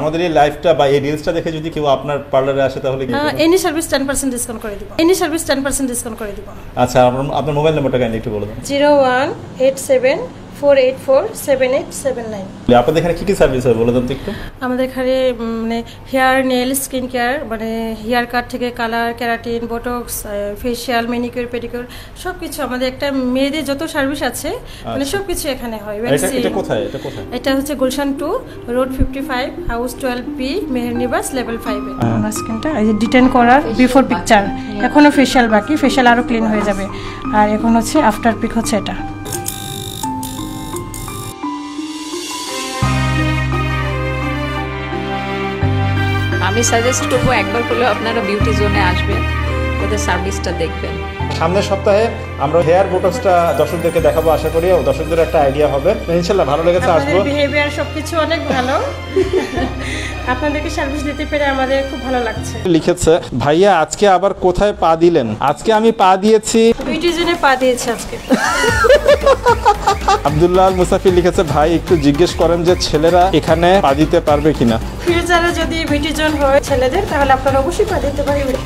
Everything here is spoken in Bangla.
আমাদের এই লাইভটা বা এই রিলসটা দেখে যদি কেউ আপনার পার্লারে আসে তাহলে কি এনি সার্ভিস 10% ডিসকাউন্ট করে দিব। এনি সার্ভিস 10% ডিসকাউন্ট করে দিব। আচ্ছা, আপনার মোবাইল নাম্বারটা কাইন্ডলি একটু বলে দেন। 01874847879। আপনাদের এখানে কি কি সার্ভিস হয় বলে দেন তো একটু। আমাদের এখানে মানে হেয়ার নেল স্কিন কেয়ার, মানে হেয়ার কাট থেকে colour, keratin, botox, facial, manicure, pedicure সবকিছু আমাদের একটা মেয়েদের যত সার্ভিস আছে মানে সবকিছু এখানে হয়। এটা কোথায়? এটা হচ্ছে Gulshan 2 road 55 house 12B Mehernibas level 5 এ। আমার স্কিনটা এই যে ডিটেন করার বিফোর পিকচার, এখনো ফেশিয়াল বাকি, ফেশিয়াল আরো ক্লিন হয়ে যাবে। আর এখন হচ্ছে আফটার পিক হচ্ছে এটা। আমি সাজেস্ট করবো একবার হলেও আপনারা বিউটি জোনে আসবেন, ওদের সার্ভিসটা দেখবেন। সামনের সপ্তাহে আমরা হেয়ার বোটক্সটা দর্শকদেরকে দেখাবো, আশা করি দর্শকদের একটা আইডিয়া হবে। ইনশাআল্লাহ ভালো লেগেছে, আসবো। আপনাদের বিহেভিয়ার সবকিছু অনেক ভালো, আপনাদেরকে সার্ভিস দিতে পেরে আমাদের খুব ভালো লাগছে। লিখেছে ভাইয়া আজকে আবার কোথায় পা দিলেন? আজকে আমি পা দিয়েছি বিউটি জোনে পা দিয়েছি আজকে। আব্দুল্লাহ আল মুসাফি লিখেছে ভাই একটু জিজ্ঞেস করেন যে ছেলেরা এখানে পা দিতে পারবে কিনা। ফিউচারে যদি বিউটি জোন হয় ছেলেদের, তাহলে আপনারা অবশ্যই পা দিতে পারবেন।